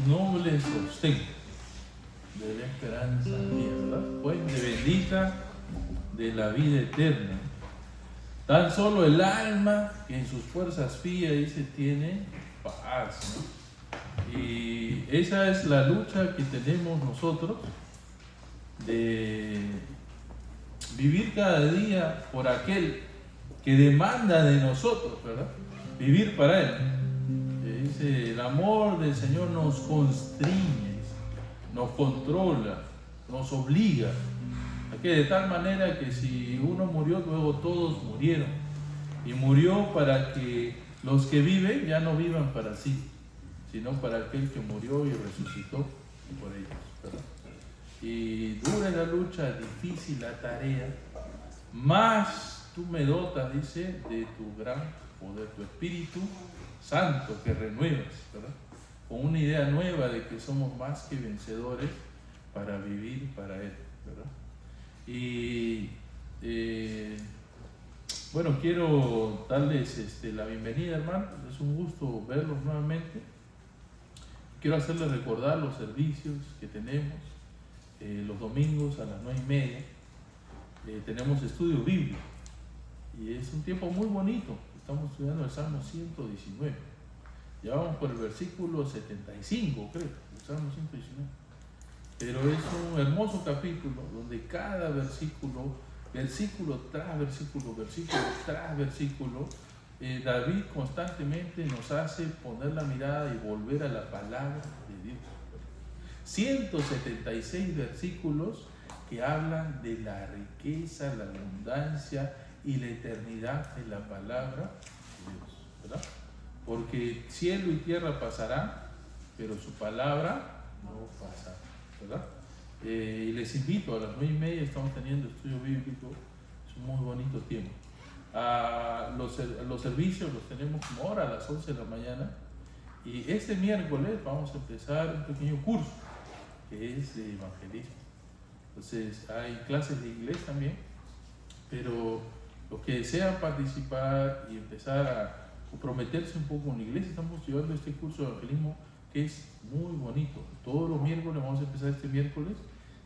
noble sostén de la esperanza mía, ¿verdad? Fuente bendita de la vida eterna. Tan solo el alma que en sus fuerzas fía, dice, tiene paz, ¿no? Y esa es la lucha que tenemos nosotros de vivir cada día por aquel que demanda de nosotros, ¿verdad? Vivir para Él. Dice, el amor del Señor nos constriñe, nos controla, nos obliga. A que de tal manera que si uno murió, luego todos murieron. Y murió para que los que viven ya no vivan para sí, sino para aquel que murió y resucitó por ellos, ¿verdad? Y dura la lucha, difícil la tarea, más tú me dotas, dice, de tu gran poder, tu Espíritu Santo que renuevas, ¿verdad? Con una idea nueva de que somos más que vencedores para vivir para Él, ¿verdad? Y bueno, quiero darles la bienvenida, hermano. Es un gusto verlos nuevamente. Quiero hacerles recordar los servicios que tenemos los domingos a las 9:30. Tenemos estudio bíblico y es un tiempo muy bonito. Estamos estudiando el Salmo 119. Ya vamos por el versículo 75, creo, el Salmo 119. Pero es un hermoso capítulo donde cada versículo, versículo tras versículo, versículo tras versículo, David constantemente nos hace poner la mirada y volver a la palabra de Dios. 176 versículos que hablan de la riqueza, la abundancia y la eternidad de la palabra de Dios, ¿verdad? Porque cielo y tierra pasarán, pero su palabra no pasará, ¿verdad? Y les invito, a las 9:30 estamos teniendo estudio bíblico, es un muy bonito tiempo. Los servicios los tenemos como ahora a las 11 de la mañana, y este miércoles vamos a empezar un pequeño curso que es de evangelismo. Entonces hay clases de inglés también, pero los que desean participar y empezar a comprometerse un poco con la iglesia, estamos llevando este curso de evangelismo que es muy bonito. Todos los miércoles, vamos a empezar este miércoles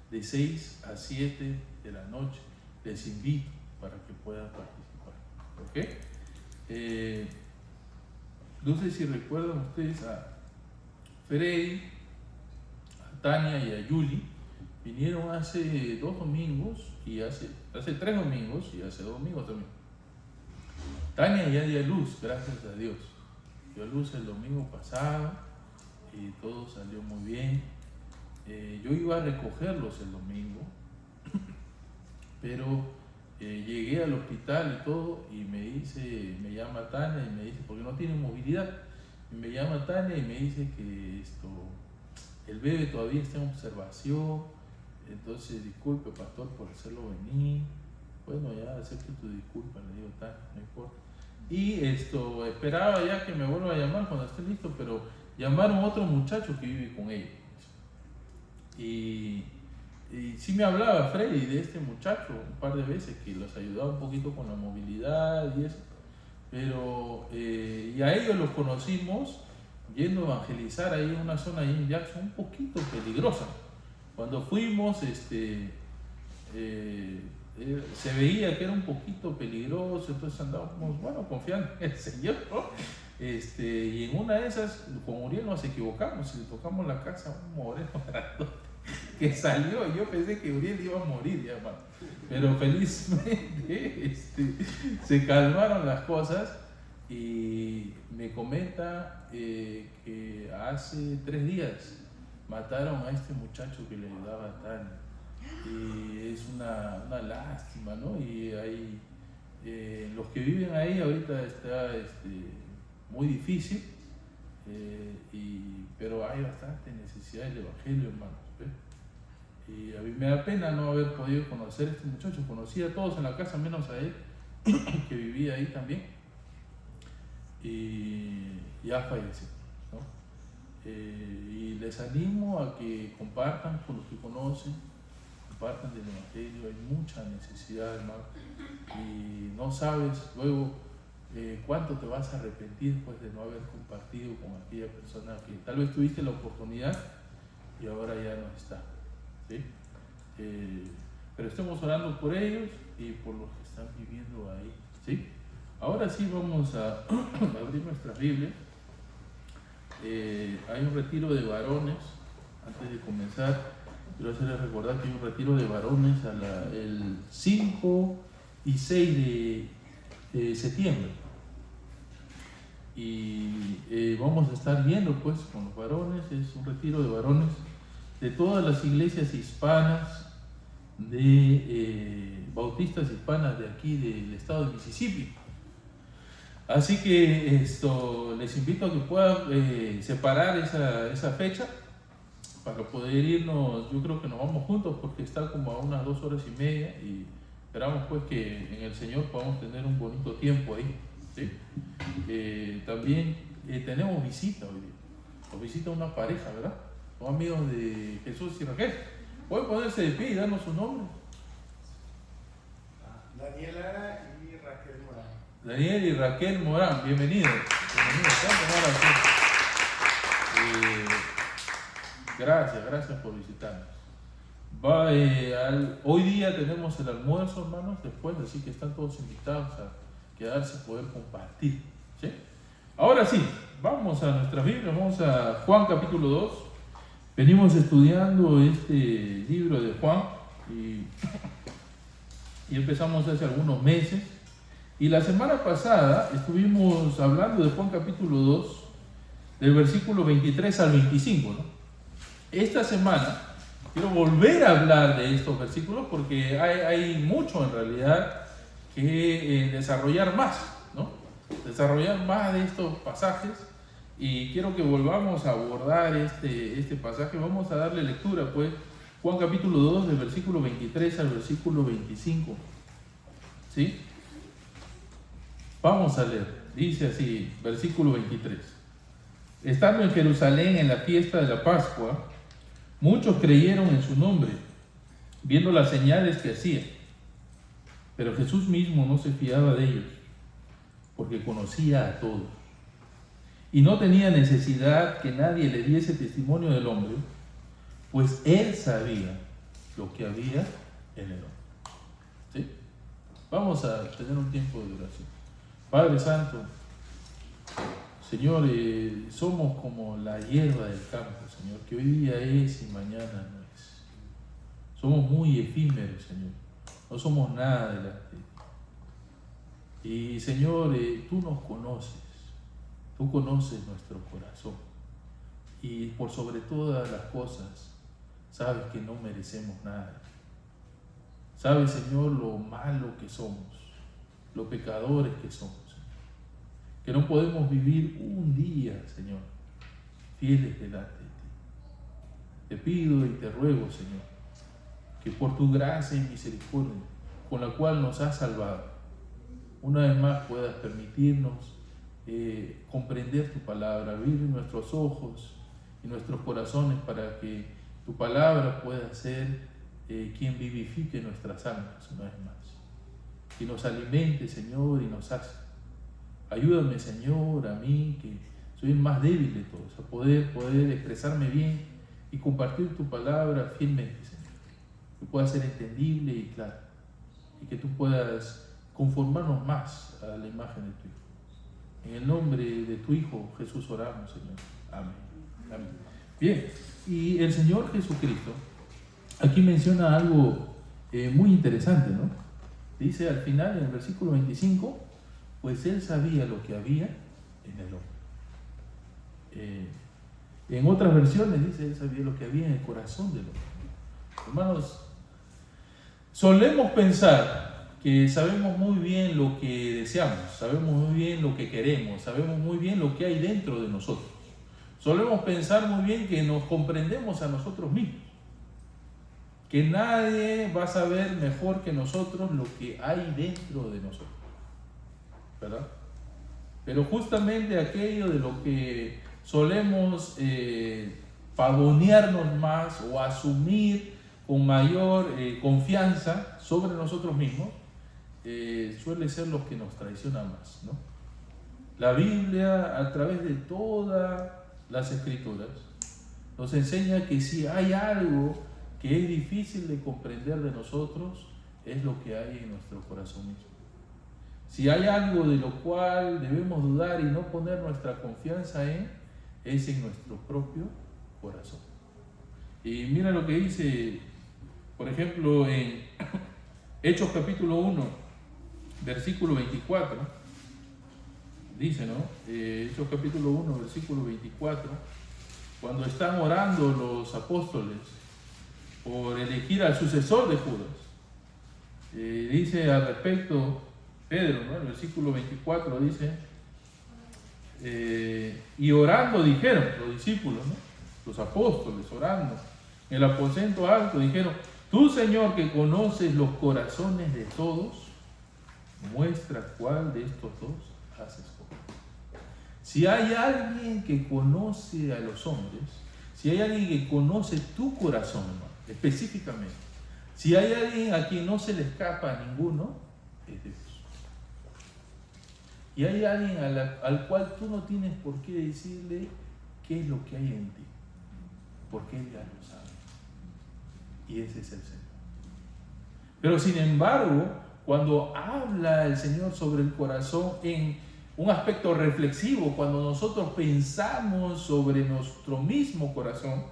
de 6 a 7 de la noche. Les invito para que puedan participar, ¿ok? No sé si recuerdan ustedes a Freddy, a Tania y a Yuli. Vinieron hace 2 domingos y hace 3 domingos y hace 2 domingos también. Tania ya dio a luz, gracias a Dios. Dio a luz el domingo pasado y todo salió muy bien. Yo iba a recogerlos el domingo, pero llegué al hospital y todo y me llama Tania y me dice, porque no tiene movilidad, y me llama Tania y me dice que el bebé todavía está en observación. Entonces, disculpe, pastor, por hacerlo venir. Bueno, ya acepto tu disculpa, le digo, tal, no importa. Y esperaba ya que me vuelva a llamar cuando esté listo, pero llamaron a otro muchacho que vive con ella. Y sí me hablaba Freddy de este muchacho un par de veces, que los ayudaba un poquito con la movilidad y eso. Pero, y a ellos los conocimos yendo a evangelizar ahí en una zona ahí en Jackson un poquito peligrosa. Cuando fuimos, se veía que era un poquito peligroso, entonces andábamos, bueno, confiando en el Señor, ¿no? Y en una de esas, con Uriel nos equivocamos y le tocamos la casa a un moreno que salió, y yo pensé que Uriel iba a morir, ya, hermano. Pero felizmente se calmaron las cosas y me comenta que hace 3 días mataron a este muchacho que le ayudaba a Tania. Y es una lástima, ¿no? Y hay, los que viven ahí ahorita está muy difícil, pero hay bastante necesidad del evangelio, hermanos, ¿ves? Y a mí me da pena no haber podido conocer a este muchacho. Conocí a todos en la casa menos a él, que vivía ahí también, y ya falleció, ¿no? Y les animo a que compartan con los que conocen, compartan del evangelio. Hay mucha necesidad, hermano, y no sabes luego ¿cuánto te vas a arrepentir pues, de no haber compartido con aquella persona que tal vez tuviste la oportunidad y ahora ya no está? ¿Sí? Pero estemos orando por ellos y por los que están viviendo ahí. ¿Sí? Ahora sí vamos a abrir nuestras Biblias. Hay un retiro de varones. Antes de comenzar, quiero hacerles recordar que hay un retiro de varones el 5 y 6 de septiembre. Y vamos a estar viendo pues con los varones. Es un retiro de varones de todas las iglesias hispanas, de bautistas hispanas de aquí del estado de Mississippi. Así que les invito a que puedan separar esa fecha para poder irnos. Yo creo que nos vamos juntos porque está como a unas 2 horas y media y esperamos pues que en el Señor podamos tener un bonito tiempo ahí. ¿Sí? También tenemos visita hoy día. Nos visita una pareja, ¿verdad? Son amigos de Jesús y Raquel. ¿Pueden ponerse de pie y darnos su nombre? Daniela y Raquel Morán. Daniel y Raquel Morán, bienvenidos. Gracias por visitarnos. Hoy día tenemos el almuerzo, hermanos, después, así que están todos invitados a quedarse, poder compartir. ¿Sí? Ahora sí, vamos a nuestra Biblia, vamos a Juan capítulo 2. Venimos estudiando este libro de Juan y empezamos hace algunos meses. Y la semana pasada estuvimos hablando de Juan capítulo 2, del versículo 23 al 25, ¿no? Esta semana quiero volver a hablar de estos versículos porque hay mucho en realidad que desarrollar más, ¿no? Desarrollar más de estos pasajes y quiero que volvamos a abordar este pasaje. Vamos a darle lectura, pues, Juan capítulo 2, del versículo 23 al versículo 25. ¿Sí? Vamos a leer. Dice así, versículo 23. Estando en Jerusalén en la fiesta de la Pascua, muchos creyeron en su nombre, viendo las señales que hacía. Pero Jesús mismo no se fiaba de ellos, porque conocía a todos. Y no tenía necesidad que nadie le diese testimonio del hombre, pues él sabía lo que había en el hombre. ¿Sí? Vamos a tener un tiempo de oración. Padre Santo, Señor, somos como la hierba del campo, Señor, que hoy día es y mañana no es. Somos muy efímeros, Señor. No somos nada delante de ti. Y, Señor, tú nos conoces. Tú conoces nuestro corazón. Y por sobre todas las cosas, sabes que no merecemos nada. Sabes, Señor, lo malo que somos, los pecadores que somos. Que no podemos vivir un día, Señor, fieles delante de ti. Te pido y te ruego, Señor, que por tu gracia y misericordia, con la cual nos has salvado, una vez más puedas permitirnos comprender tu palabra, abrir nuestros ojos y nuestros corazones para que tu palabra pueda ser quien vivifique nuestras almas una vez más. Que nos alimente, Señor, y nos sacie. Ayúdame, Señor, a mí, que soy el más débil de todos, a poder expresarme bien y compartir tu palabra fielmente, Señor. Que pueda ser entendible y clara. Y que tú puedas conformarnos más a la imagen de tu Hijo. En el nombre de tu Hijo, Jesús, oramos, Señor. Amén. Amén. Bien, y el Señor Jesucristo aquí menciona algo muy interesante, ¿no? Dice al final, en el versículo 25, pues él sabía lo que había en el hombre. En otras versiones dice, él sabía lo que había en el corazón del hombre. Hermanos, solemos pensar que sabemos muy bien lo que deseamos, sabemos muy bien lo que queremos, sabemos muy bien lo que hay dentro de nosotros. Solemos pensar muy bien que nos comprendemos a nosotros mismos, que nadie va a saber mejor que nosotros lo que hay dentro de nosotros, ¿verdad? Pero justamente aquello de lo que solemos pavonearnos más o asumir con mayor confianza sobre nosotros mismos, suele ser lo que nos traiciona más, ¿no? La Biblia, a través de todas las escrituras, nos enseña que si hay algo que es difícil de comprender de nosotros, es lo que hay en nuestro corazón mismo. Si hay algo de lo cual debemos dudar y no poner nuestra confianza en, es en nuestro propio corazón. Y mira lo que dice, por ejemplo, en Hechos capítulo 1, versículo 24, dice, ¿no? Hechos capítulo 1, versículo 24, cuando están orando los apóstoles por elegir al sucesor de Judas, dice al respecto Pedro, ¿no? El versículo 24 dice, y orando dijeron los discípulos, ¿no? Los apóstoles orando en el aposento alto, dijeron, tú, Señor, que conoces los corazones de todos, muestra cuál de estos dos has escogido. Si hay alguien que conoce a los hombres, si hay alguien que conoce tu corazón, hermano, específicamente, si hay alguien a quien no se le escapa a ninguno, es Dios. Y hay alguien al cual tú no tienes por qué decirle qué es lo que hay en ti, porque Él ya lo sabe. Y ese es el Señor. Pero sin embargo, cuando habla el Señor sobre el corazón en un aspecto reflexivo, cuando nosotros pensamos sobre nuestro mismo corazón,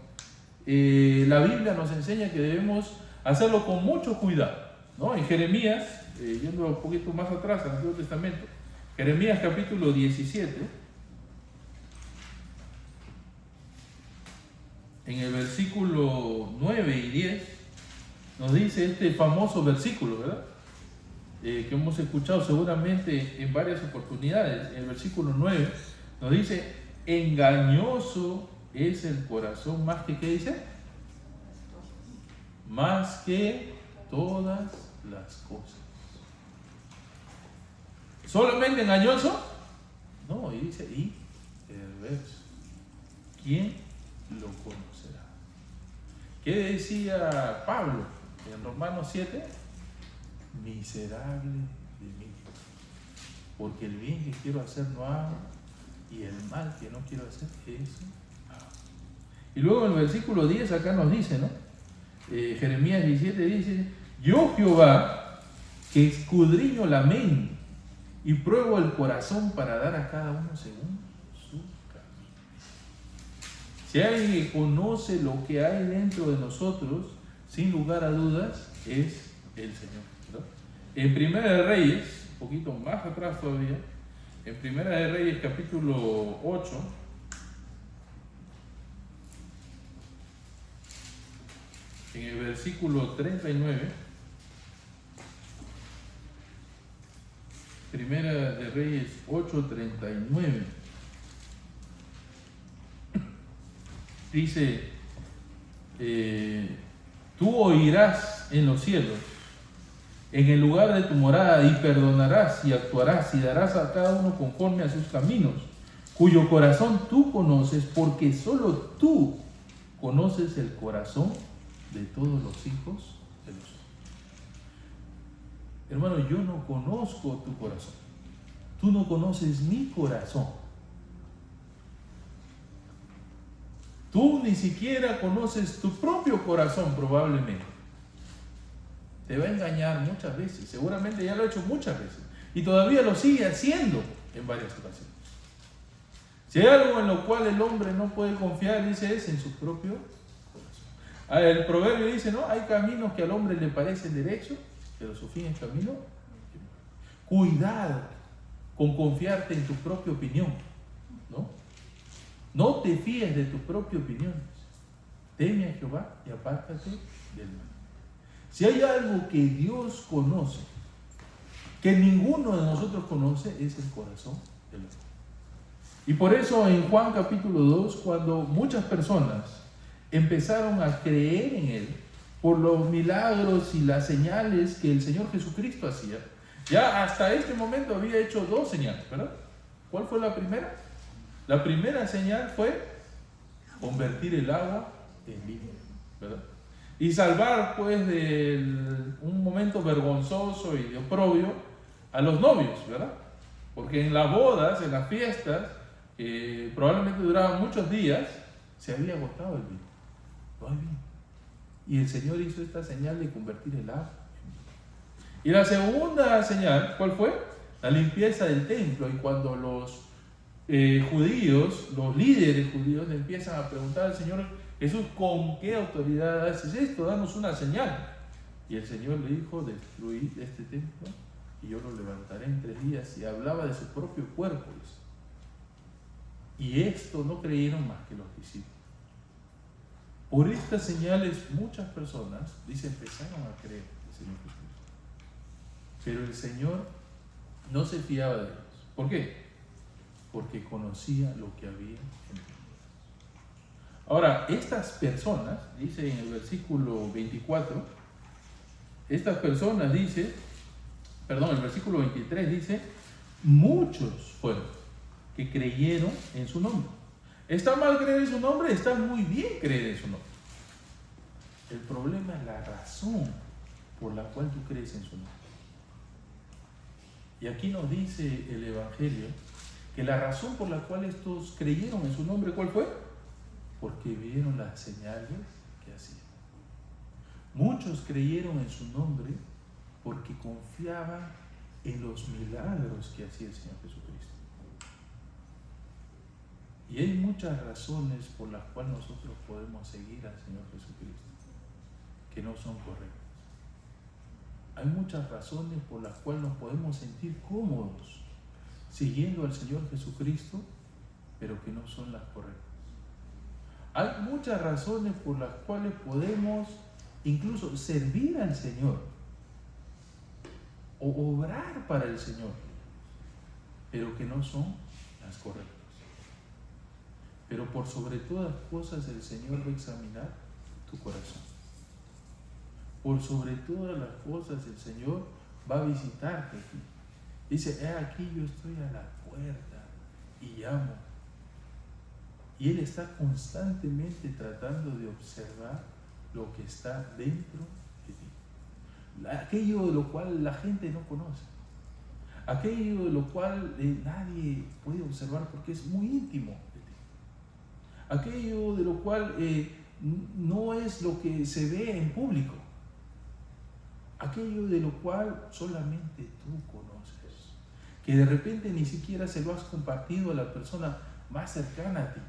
la Biblia nos enseña que debemos hacerlo con mucho cuidado, ¿no? En Jeremías, yendo un poquito más atrás al Antiguo Testamento, Jeremías capítulo 17, en el versículo 9 y 10, nos dice este famoso versículo, ¿verdad? Que hemos escuchado seguramente en varias oportunidades. El versículo 9 nos dice, engañoso es el corazón más que, ¿qué dice? Más que todas las cosas. ¿Solamente engañoso? No, y dice, y perverso. ¿Quién lo conocerá? ¿Qué decía Pablo en Romanos 7? Miserable de mí, porque el bien que quiero hacer no hago, y el mal que no quiero hacer, eso hago. Y luego en el versículo 10 acá nos dice, ¿no? Jeremías 17 dice, yo Jehová, que escudriño la mente y pruebo el corazón para dar a cada uno según su camino. Si alguien que conoce lo que hay dentro de nosotros, sin lugar a dudas, es el Señor, ¿verdad? En Primera de Reyes, un poquito más atrás todavía, en Primera de Reyes capítulo 8, en el versículo 39, Primera de Reyes 8:39, dice, tú oirás en los cielos, en el lugar de tu morada, y perdonarás y actuarás y darás a cada uno conforme a sus caminos, cuyo corazón tú conoces, porque solo tú conoces el corazón de todos los hijos de los hombres. Hermano, yo no conozco tu corazón. Tú no conoces mi corazón. Tú ni siquiera conoces tu propio corazón probablemente. Te va a engañar muchas veces. Seguramente ya lo ha hecho muchas veces. Y todavía lo sigue haciendo en varias ocasiones. Si hay algo en lo cual el hombre no puede confiar, dice, es en su propio corazón. El proverbio dice, ¿no? Hay caminos que al hombre le parecen derechos, pero su fin es camino. Cuidado con confiarte en tu propia opinión, ¿no? No te fíes de tus propias opiniones. Teme a Jehová y apártate del mal. Si hay algo que Dios conoce, que ninguno de nosotros conoce, es el corazón del hombre. Y por eso en Juan capítulo 2, cuando muchas personas empezaron a creer en Él, por los milagros y las señales que el Señor Jesucristo hacía, ya hasta este momento había hecho 2 señales, ¿verdad? ¿Cuál fue la primera? La primera señal fue convertir el agua en vino, ¿verdad? Y salvar pues de un momento vergonzoso y de oprobio a los novios, ¿verdad? Porque en las bodas, en las fiestas, probablemente duraban muchos días, se había agotado el vino. No hay vino. Y el Señor hizo esta señal de convertir el agua en vino. Y la segunda señal, ¿cuál fue? La limpieza del templo. Y cuando los judíos, los líderes judíos, le empiezan a preguntar al Señor Jesús, ¿con qué autoridad haces esto? Danos una señal. Y el Señor le dijo, destruid este templo y yo lo levantaré en 3 días. Y hablaba de su propio cuerpo. Y esto no creyeron más que los discípulos. Por estas señales muchas personas, dice, empezaron a creer en el Señor Jesucristo. Pero el Señor no se fiaba de ellos. ¿Por qué? Porque conocía lo que había en ellos. Ahora, estas personas, dice en el versículo 24, estas personas dice, el versículo 23 dice, muchos fueron que creyeron en su nombre. ¿Está mal creer en su nombre? Está muy bien creer en su nombre. El problema es la razón por la cual tú crees en su nombre. Y aquí nos dice el Evangelio que la razón por la cual estos creyeron en su nombre, ¿cuál fue? Porque vieron las señales que hacían. Muchos creyeron en su nombre porque confiaban en los milagros que hacía el Señor Jesucristo. Y hay muchas razones por las cuales nosotros podemos seguir al Señor Jesucristo que no son correctas. Hay muchas razones por las cuales nos podemos sentir cómodos siguiendo al Señor Jesucristo, pero que no son las correctas. Hay muchas razones por las cuales podemos incluso servir al Señor o obrar para el Señor, pero que no son las correctas. Pero por sobre todas cosas el Señor va a examinar tu corazón. Por sobre todas las cosas el Señor va a visitarte aquí. Dice, he aquí yo estoy a la puerta y llamo. Y Él está constantemente tratando de observar lo que está dentro de ti. Aquello de lo cual la gente no conoce. Aquello de lo cual nadie puede observar porque es muy íntimo de ti. Aquello de lo cual no es lo que se ve en público. Aquello de lo cual solamente tú conoces. Que de repente ni siquiera se lo has compartido a la persona más cercana a ti.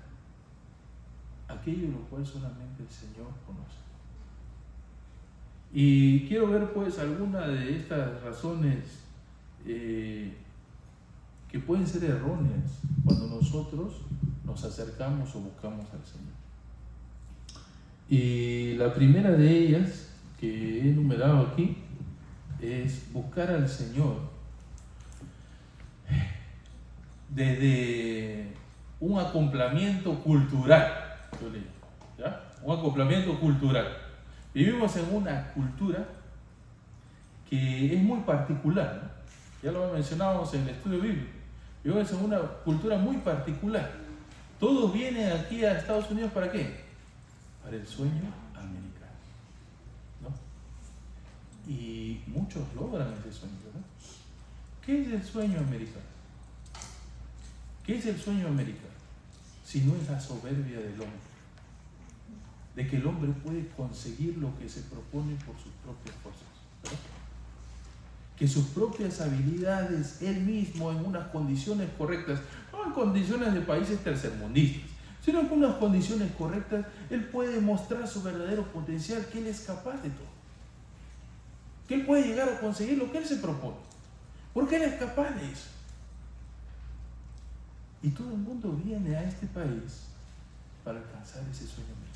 Aquello lo cual solamente el Señor conoce. Y quiero ver pues alguna de estas razones que pueden ser erróneas cuando nosotros nos acercamos o buscamos al Señor. Y la primera de ellas que he enumerado aquí es buscar al Señor desde un acoplamiento cultural. Yo le digo, ¿ya? Un acoplamiento cultural. Vivimos en una cultura que es muy particular, ¿no? Ya lo mencionábamos en el estudio bíblico. Vivimos en una cultura muy particular. Todos vienen aquí a Estados Unidos ¿para qué? Para el sueño americano, ¿no? Y muchos logran ese sueño, ¿verdad? ¿Qué es el sueño americano? ¿Qué es el sueño americano? Si no es la soberbia del hombre, de que el hombre puede conseguir lo que se propone por sus propias fuerzas, ¿verdad? Que sus propias habilidades, él mismo en unas condiciones correctas, no en condiciones de países tercermundistas, sino en unas condiciones correctas, él puede mostrar su verdadero potencial, que él es capaz de todo, que él puede llegar a conseguir lo que él se propone, porque él es capaz de eso. Y todo el mundo viene a este país para alcanzar ese sueño americano,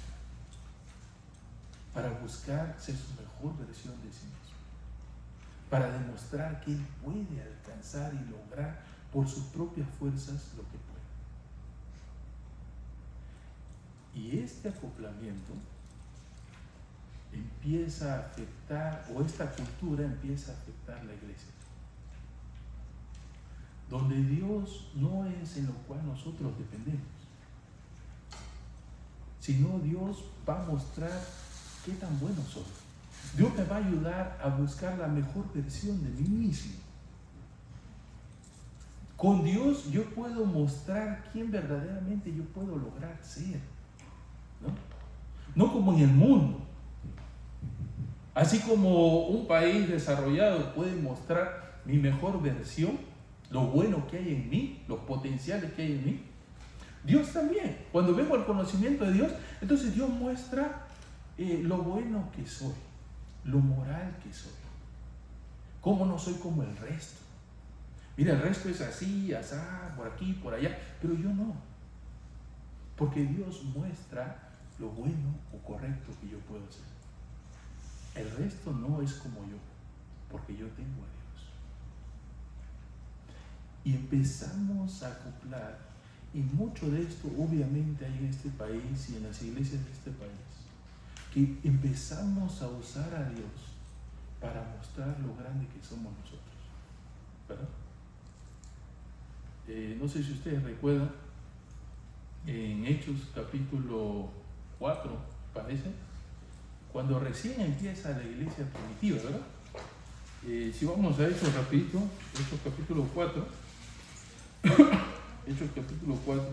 para buscar ser su mejor versión de sí mismo, para demostrar que él puede alcanzar y lograr por sus propias fuerzas lo que puede. Y este acoplamiento empieza a afectar, o esta cultura empieza a afectar la iglesia, donde Dios no es en lo cual nosotros dependemos, sino Dios va a mostrar qué tan bueno soy. Dios me va a ayudar a buscar la mejor versión de mí mismo. Con Dios yo puedo mostrar quién verdaderamente yo puedo lograr ser, ¿no? No como en el mundo. Así como un país desarrollado puede mostrar mi mejor versión, lo bueno que hay en mí, los potenciales que hay en mí, Dios también. Cuando vengo al conocimiento de Dios, entonces Dios muestra lo bueno que soy, lo moral que soy, cómo no soy como el resto. Mira, el resto es así, asá, por aquí, por allá, pero yo no. Porque Dios muestra lo bueno o correcto que yo puedo hacer. El resto no es como yo, porque yo tengo a Dios. Y empezamos a acoplar, y mucho de esto obviamente hay en este país y en las iglesias de este país, que empezamos a usar a Dios para mostrar lo grande que somos nosotros, ¿verdad? No sé si ustedes recuerdan, en Hechos capítulo 4, parece, cuando recién empieza la iglesia primitiva, ¿verdad? Si vamos a eso rapidito, Hechos capítulo 4, Hechos capítulo 4,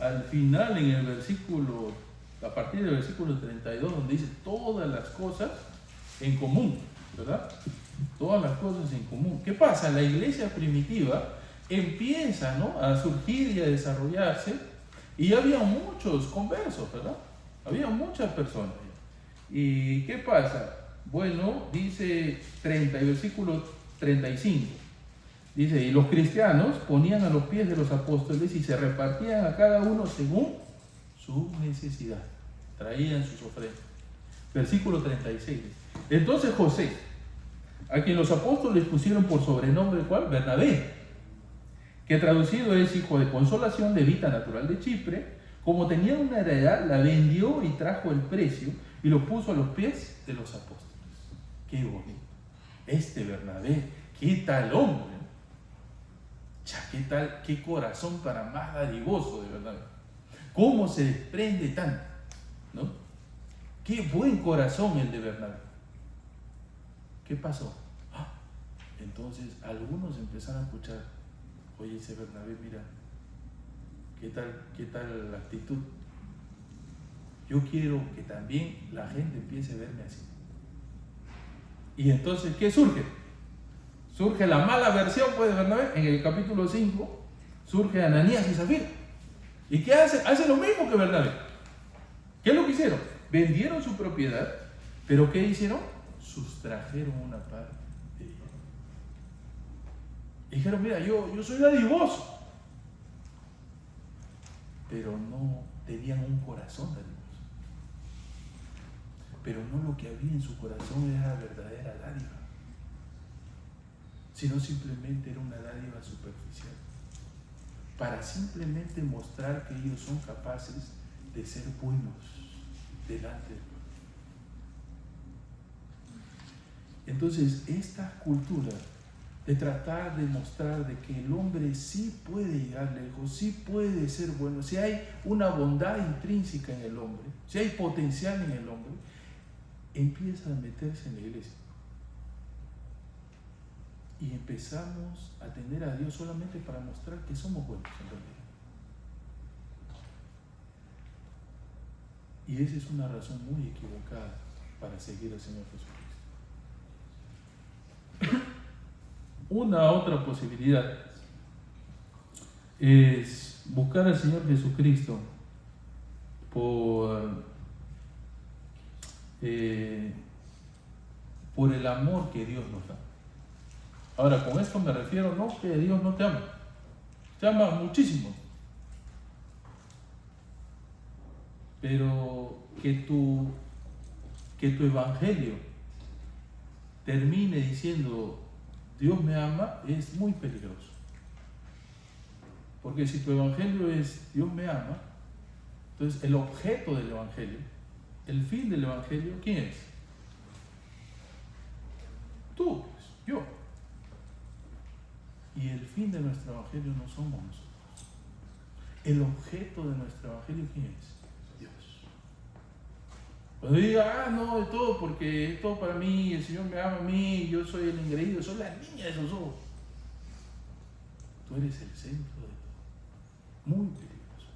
al final en el versículo, a partir del versículo 32, donde dice todas las cosas en común, ¿verdad? Todas las cosas en común. ¿Qué pasa? La iglesia primitiva empieza, ¿no?, a surgir y a desarrollarse, y había muchos conversos, ¿verdad? Había muchas personas. ¿Y qué pasa? Bueno, dice 30, versículo 35. Dice, y los cristianos ponían a los pies de los apóstoles y se repartían a cada uno según su necesidad. Traían sus ofrendas. Versículo 36. Entonces José, a quien los apóstoles pusieron por sobrenombre, ¿cuál? Bernabé, que traducido es hijo de consolación, levita natural de Chipre, como tenía una heredad, la vendió y trajo el precio y lo puso a los pies de los apóstoles. Qué bonito. Este Bernabé, qué tal hombre. Qué tal, qué corazón para más dadivoso, de verdad. Cómo se desprende tanto, ¿no? Qué buen corazón el de Bernabé. ¿Qué pasó? Entonces algunos empezaron a escuchar, oye, ese Bernabé, mira, ¿qué tal la actitud? Yo quiero que también la gente empiece a verme así. Y entonces, ¿qué surge? Surge la mala versión, pues, de Bernabé. En el capítulo 5 surge Ananías y Zafira. ¿Y qué hace? Hace lo mismo que Bernabé. ¿Qué es lo que hicieron? Vendieron su propiedad, pero ¿qué hicieron? Sustrajeron una parte de ella. Y dijeron, mira, yo soy dadivoso. Pero no tenían un corazón dadivoso. Pero no lo que había en su corazón era verdadera dádiva, sino simplemente era una dádiva superficial, para simplemente mostrar que ellos son capaces de ser buenos delante de Dios. Entonces, esta cultura de tratar de mostrar de que el hombre sí puede llegar lejos, sí puede ser bueno, si hay una bondad intrínseca en el hombre, si hay potencial en el hombre, empieza a meterse en la iglesia. Y empezamos a atender a Dios solamente para mostrar que somos buenos en realidad. Y esa es una razón muy equivocada para seguir al Señor Jesucristo. Una otra posibilidad es buscar al Señor Jesucristo por el amor que Dios nos da. Ahora, con esto me refiero no que Dios no te ama, te ama muchísimo, pero que tu evangelio termine diciendo Dios me ama es muy peligroso. Porque si tu evangelio es Dios me ama, entonces el objeto del evangelio, el fin del evangelio, ¿quién es? Tú, pues, yo. Y el fin de nuestro evangelio no somos nosotros. El objeto de nuestro evangelio, ¿quién es? Dios. Cuando diga, no, es todo porque es todo para mí, el Señor me ama a mí, yo soy el engreído, soy la niña de sus ojos. tú eres el centro de todo. Muy peligroso.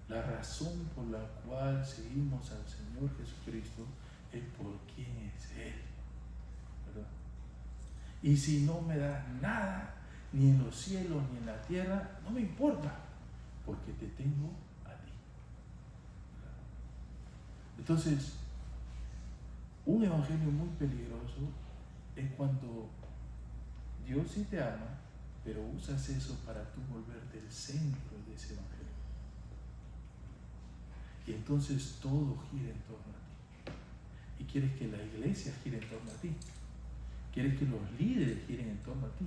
La razón por la cual seguimos al Señor Jesucristo es por quién es Él, ¿verdad? Y si no me das nada, ni en los cielos ni en la tierra, no me importa, porque te tengo a ti, ¿verdad? Entonces, un evangelio muy peligroso es cuando Dios sí te ama, pero usas eso para tú volverte el centro de ese evangelio. Y entonces todo gira en torno a ti. Y quieres que la iglesia gire en torno a ti. Quieres que los líderes giren en torno a ti.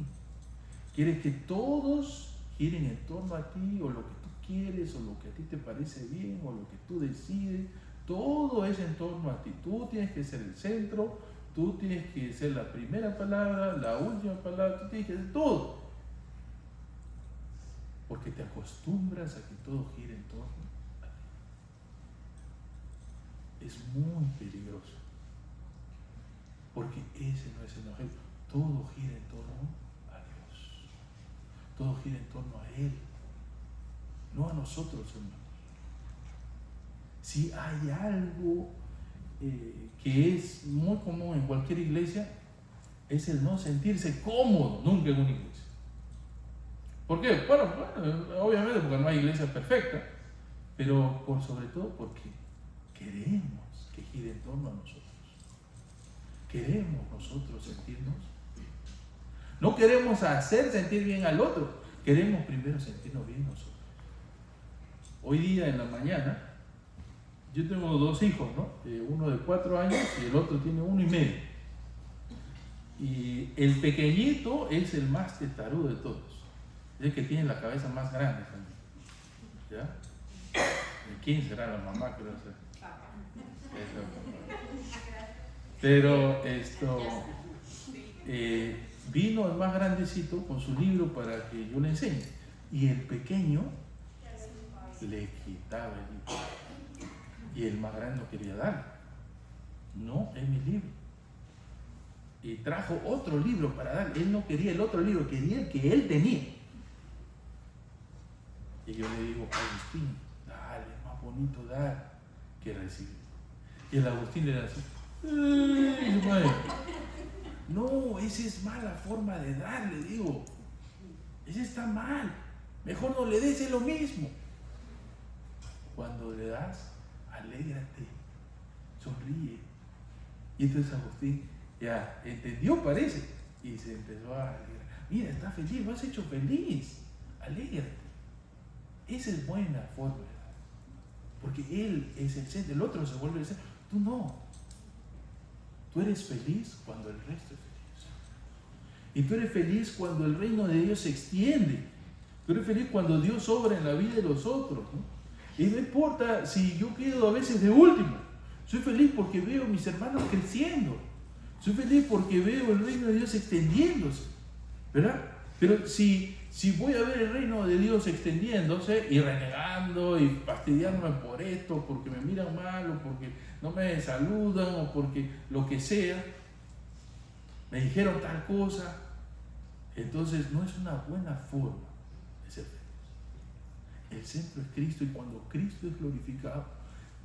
Quieres que todos giren en torno a ti, o lo que tú quieres, o lo que a ti te parece bien, o lo que tú decides. Todo es en torno a ti. Tú tienes que ser el centro, tú tienes que ser la primera palabra, la última palabra, tú tienes que ser todo. Porque te acostumbras a que todo gire en torno a ti. Es muy peligroso. Porque ese no es el evangelio. Todo gira en torno a Dios. Todo gira en torno a Él. No a nosotros, hermanos. Si hay algo que es muy común en cualquier iglesia, es el no sentirse cómodo nunca en una iglesia. ¿Por qué? Bueno, obviamente porque no hay iglesia perfecta, pero por sobre todo porque queremos que gire en torno a nosotros. Queremos nosotros sentirnos bien. No queremos hacer sentir bien al otro, queremos primero sentirnos bien nosotros. Hoy día en la mañana, yo tengo 2 hijos, ¿no? Uno de 4 años y el otro tiene 1 y medio. Y el pequeñito es el más testarudo de todos. Es el que tiene la cabeza más grande también. ¿Ya? ¿Quién será la mamá? Creo que pero vino el más grandecito con su libro para que yo le enseñe. Y el pequeño le quitaba el libro. Y el más grande no quería dar. No, es mi libro. Y trajo otro libro para dar. Él no quería el otro libro, quería el que él tenía. Y yo le digo, Agustín, dale, es más bonito dar que recibir. Y el Agustín le da así. No, esa es mala forma de dar, le digo. Ese está mal. Mejor no le des, es lo mismo. Cuando le das, alégrate, sonríe. Y entonces Agustín ya entendió, parece, y se empezó a alegrar. Mira, está feliz, lo has hecho feliz. Alégrate. Esa es buena forma de dar. Porque él es el centro, el otro se vuelve el centro. Tú no. Tú eres feliz cuando el resto es feliz. Y tú eres feliz cuando el reino de Dios se extiende. Tú eres feliz cuando Dios obra en la vida de los otros, ¿no? Y no importa si yo quedo a veces de último. Soy feliz porque veo a mis hermanos creciendo. Soy feliz porque veo el reino de Dios extendiéndose. ¿Verdad? Pero si voy a ver el reino de Dios extendiéndose y renegando y fastidiándome por esto, porque me miran mal o porque no me saludan o porque lo que sea, me dijeron tal cosa, entonces no es una buena forma de ser feliz. El centro es Cristo, y cuando Cristo es glorificado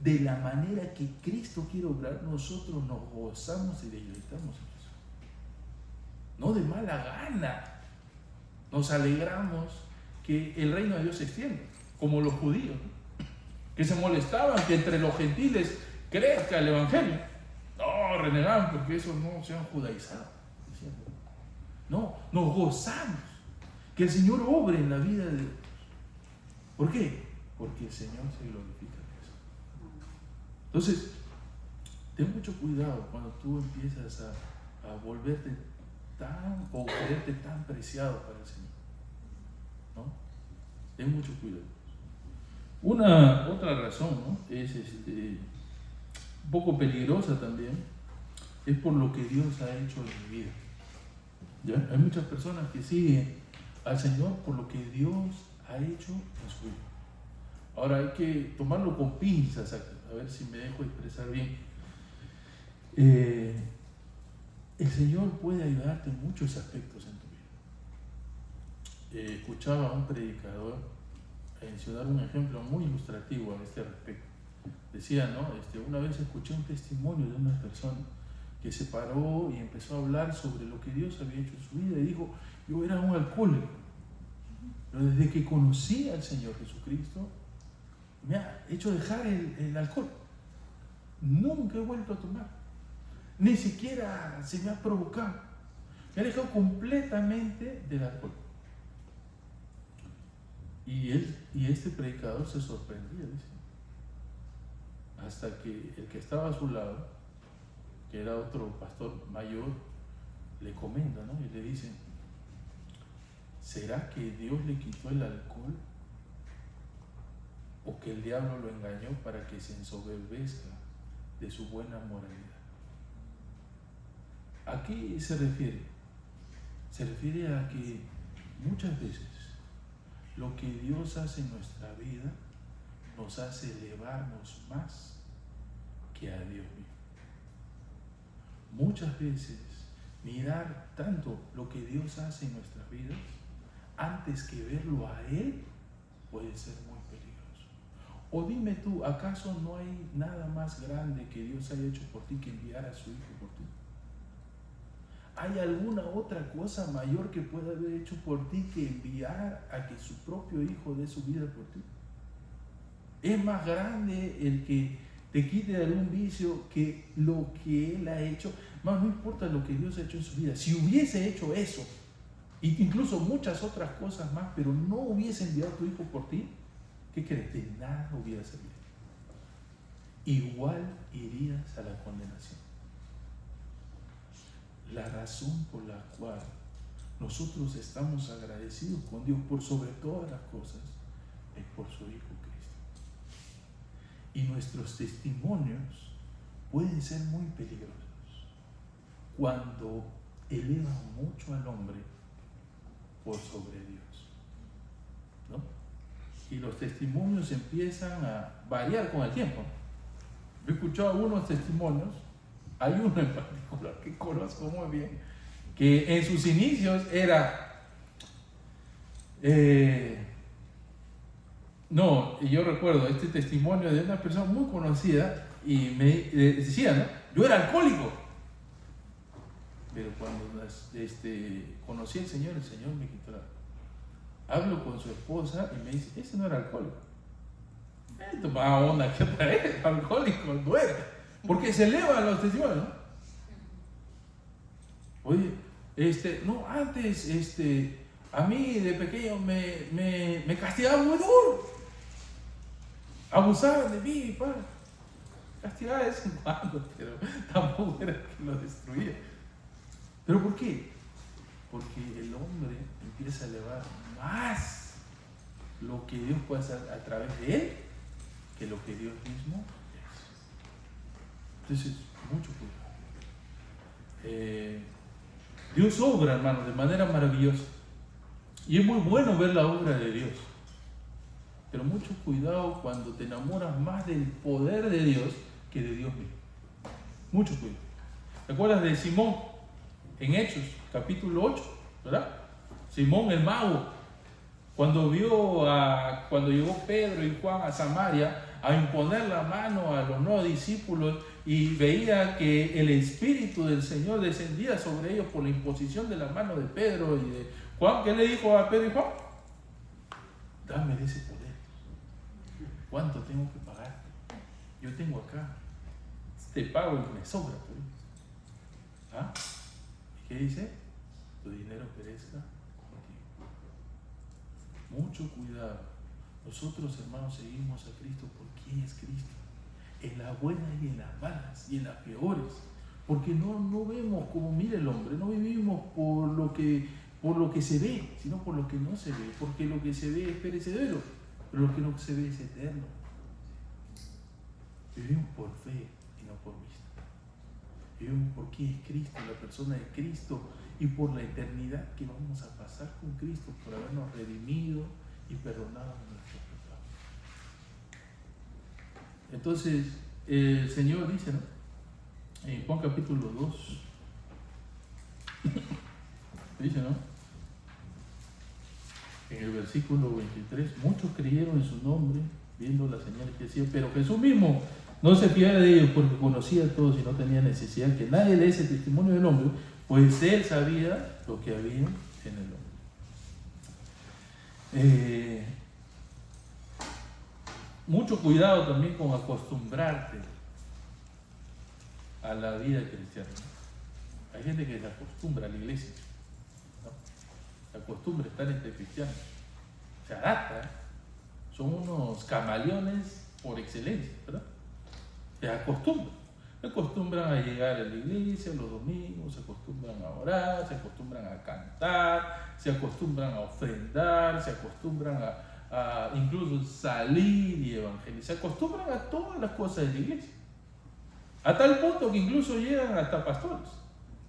de la manera que Cristo quiere obrar, nosotros nos gozamos y deleitamos en eso. No de mala gana. Nos alegramos que el reino de Dios se extienda, como los judíos, ¿no? Que se molestaban que entre los gentiles crezca el evangelio. No, renegaban porque esos no se han judaizado. No, nos gozamos que el Señor obre en la vida de Dios. ¿Por qué? Porque el Señor se glorifica en eso. Entonces, ten mucho cuidado cuando tú empiezas a volverte tan o creerte tan preciado para el Señor, ¿no? Ten mucho cuidado. Otra razón, ¿no? Es un poco peligrosa también, es por lo que Dios ha hecho en mi vida. ¿Ya? Hay muchas personas que siguen al Señor por lo que Dios ha hecho en su vida. Ahora hay que tomarlo con pinzas, a ver si me dejo expresar bien. El Señor puede ayudarte en muchos aspectos en tu vida. escuchaba a un predicador mencionar un ejemplo muy ilustrativo a este respecto. Decía, ¿no? Una vez escuché un testimonio de una persona que se paró y empezó a hablar sobre lo que Dios había hecho en su vida y dijo: yo era un alcohólico, pero desde que conocí al Señor Jesucristo me ha hecho dejar el alcohol. Nunca he vuelto a tomar, ni siquiera se me ha provocado, me ha dejado completamente del alcohol. Y este predicador se sorprendía, dice, hasta que el que estaba a su lado, que era otro pastor mayor, le comenta, ¿no? Y le dice: ¿será que Dios le quitó el alcohol o que el diablo lo engañó para que se ensoberbezca de su buena moralidad? ¿A qué se refiere? Se refiere a que muchas veces lo que Dios hace en nuestra vida nos hace elevarnos más que a Dios mismo. Muchas veces mirar tanto lo que Dios hace en nuestras vidas antes que verlo a Él puede ser muy peligroso. O dime tú, ¿acaso no hay nada más grande que Dios haya hecho por ti que enviar a su Hijo por ti? ¿Hay alguna otra cosa mayor que pueda haber hecho por ti que enviar a que su propio Hijo dé su vida por ti? Es más grande el que te quite de algún vicio que lo que Él ha hecho. Más no importa lo que Dios ha hecho en su vida. Si hubiese hecho eso, e incluso muchas otras cosas más, pero no hubiese enviado a tu Hijo por ti, ¿qué crees? De nada hubiera servido. Igual irías a la condenación. La razón por la cual nosotros estamos agradecidos con Dios por sobre todas las cosas es por su Hijo Cristo. Y nuestros testimonios pueden ser muy peligrosos cuando elevan mucho al hombre por sobre Dios, ¿no? Y los testimonios empiezan a variar con el tiempo. Yo he escuchado algunos testimonios. Hay uno en particular que conozco muy bien, que en sus inicios era, yo recuerdo este testimonio de una persona muy conocida y me decía, ¿no? Yo era alcohólico, pero cuando conocí al Señor, el Señor me quitó la... Hablo con su esposa y me dice: ese no era alcohólico. Él tomaba onda, que para él alcohólico no era. Porque se elevan los testimonios, ¿no? Oye, no, antes, a mí de pequeño me castigaban muy duro. Abusaban de mí, padre. Castigaba de vez en cuando, pero tampoco era que lo destruía. ¿Pero por qué? Porque el hombre empieza a elevar más lo que Dios puede hacer a través de él que lo que Dios mismo es. Entonces, mucho cuidado. Dios obra, hermanos, de manera maravillosa. Y es muy bueno ver la obra de Dios. Pero mucho cuidado cuando te enamoras más del poder de Dios que de Dios mismo. Mucho cuidado. ¿Te acuerdas de Simón en Hechos, capítulo 8? ¿Verdad? Simón el mago, cuando llegó Pedro y Juan a Samaria a imponer la mano a los nuevos discípulos y veía que el Espíritu del Señor descendía sobre ellos por la imposición de la mano de Pedro y de Juan, ¿qué le dijo a Pedro y Juan? Dame de ese poder. ¿Cuánto tengo que pagar? Yo tengo acá. Te pago y me sobra. ¿Ah? ¿Y qué dice? Tu dinero perezca contigo. Mucho cuidado. Nosotros, hermanos, seguimos a Cristo por quién es Cristo. En las buenas y en las malas y en las peores. Porque no vemos como mira el hombre, no vivimos por lo que se ve, sino por lo que no se ve. Porque lo que se ve es perecedero, pero lo que no se ve es eterno. Vivimos por fe y no por vista. Vivimos por quién es Cristo, la persona de Cristo, y por la eternidad que vamos a pasar con Cristo, por habernos redimido y perdonado nuestros pecados. Entonces, el Señor dice, ¿no? En Juan capítulo 2, dice, ¿no? en el versículo 23, muchos creyeron en su nombre, viendo las señales que hacía, pero Jesús mismo no se fiaba de ellos porque conocía a todos y no tenía necesidad que nadie le diese testimonio del hombre, pues él sabía lo que había en el hombre. Mucho cuidado también con acostumbrarte a la vida cristiana. Hay gente que se acostumbra a la iglesia, ¿no? Se acostumbra a estar entre cristianos, se adapta, ¿eh? Son unos camaleones por excelencia, ¿verdad? Se acostumbran a llegar a la iglesia los domingos, se acostumbran a orar, se acostumbran a cantar, se acostumbran a ofrendar, se acostumbran a incluso salir y evangelizar, se acostumbran a todas las cosas de la iglesia, a tal punto que incluso llegan hasta pastores,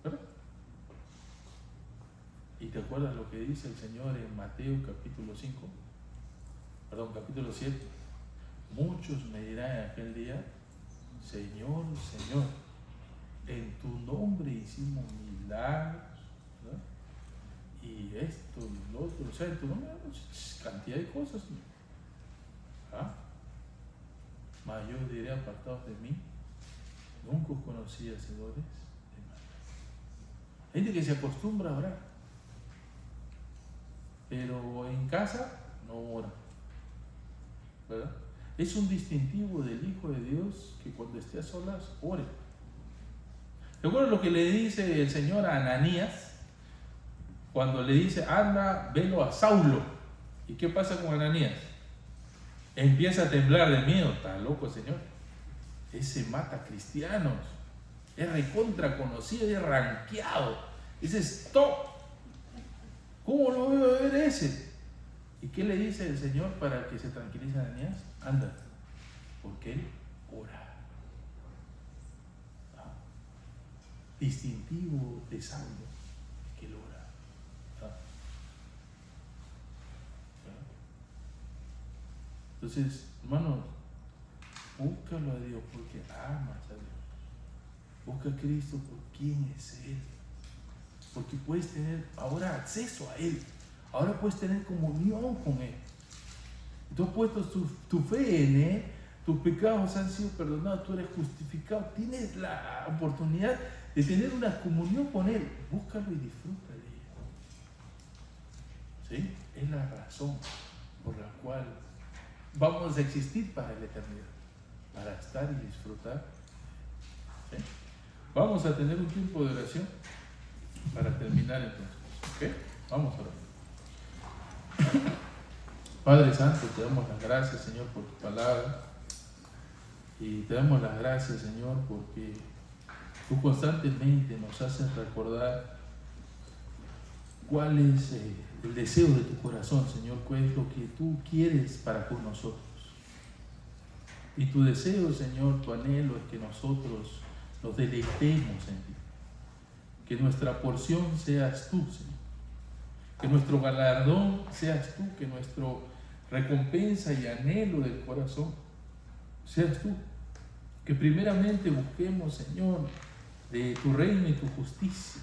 ¿verdad? ¿Y te acuerdas lo que dice el Señor en Mateo capítulo 7? Muchos me dirán en aquel día: Señor, Señor, en tu nombre hicimos milagros, ¿verdad? Y esto y lo otro, o sea, en tu nombre, cantidad de cosas, ¿no? Mas yo diré: apartados de mí, nunca os conocí, hacedores de maldad. Hay gente que se acostumbra a orar, pero en casa no ora, ¿verdad? Es un distintivo del Hijo de Dios que cuando esté a solas ore. ¿Recuerdas lo que le dice el Señor a Ananías? Cuando le dice: anda, velo a Saulo. ¿Y qué pasa con Ananías? Empieza a temblar de miedo. Está loco el Señor. Ese mata cristianos. Es recontra conocido, es ranqueado. Ese es top. ¿Cómo lo veo ver ese? ¿Y qué le dice el Señor para que se tranquilice Ananías? Anda, porque él ora. Distintivo de Saulo, que él ora. Entonces, hermanos, búscalo a Dios porque amas a Dios. Busca a Cristo por quién es Él. Porque puedes tener ahora acceso a Él. Ahora puedes tener comunión con Él. Tú has puesto tu fe en Él. Tus pecados han sido perdonados. Tú eres justificado. Tienes la oportunidad de tener una comunión con Él. Búscalo y disfruta de Él. ¿Sí? Es la razón por la cual vamos a existir para la eternidad, para estar y disfrutar. ¿Sí? Vamos a tener un tiempo de oración para terminar entonces. ¿Ok? Vamos a orar. Padre Santo, te damos las gracias, Señor, por tu palabra. Y te damos las gracias, Señor, porque tú constantemente nos haces recordar cuál es el deseo de tu corazón, Señor, cuál es lo que tú quieres para con nosotros. Y tu deseo, Señor, tu anhelo es que nosotros nos deleitemos en ti. Que nuestra porción seas tú, Señor. Que nuestro galardón seas tú, que nuestra recompensa y anhelo del corazón seas tú. Que primeramente busquemos, Señor, de tu reino y tu justicia.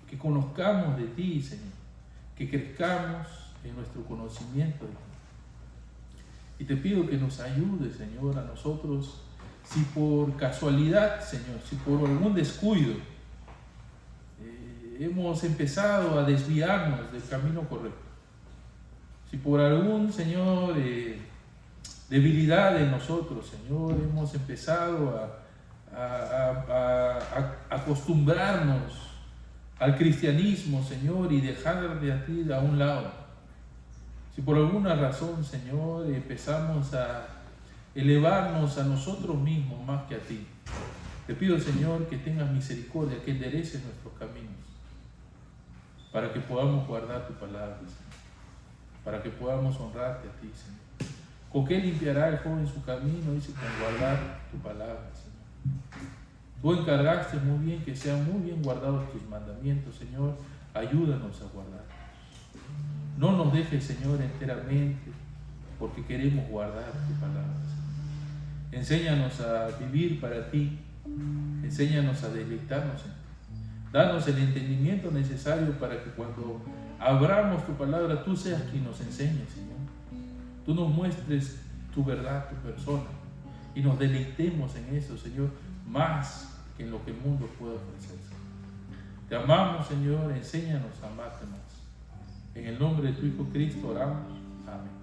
Que conozcamos de ti, Señor. Que crezcamos en nuestro conocimiento de ti. Y te pido que nos ayudes, Señor, a nosotros, si por casualidad, Señor, si por algún descuido hemos empezado a desviarnos del camino correcto. Si por algún, Señor, debilidad de nosotros, Señor, hemos empezado a acostumbrarnos al cristianismo, Señor, y dejar de ti a un lado. Si por alguna razón, Señor, empezamos a elevarnos a nosotros mismos más que a ti, te pido, Señor, que tengas misericordia, que endereces nuestros caminos, para que podamos guardar tu palabra, Señor, para que podamos honrarte a ti, Señor. ¿Con qué limpiará el joven su camino? Dice, con guardar tu palabra, Señor. Tú encargaste muy bien que sean muy bien guardados tus mandamientos, Señor. Ayúdanos a guardar. No nos dejes, Señor, enteramente, porque queremos guardar tu palabra, Señor. Enséñanos a vivir para ti. Enséñanos a deleitarnos en ti. Danos el entendimiento necesario para que cuando abramos tu palabra, tú seas quien nos enseñe, Señor. Tú nos muestres tu verdad, tu persona, y nos deleitemos en eso, Señor, más que en lo que el mundo puede ofrecer. Te amamos, Señor, enséñanos a amarte más. En el nombre de tu Hijo Cristo oramos. Amén.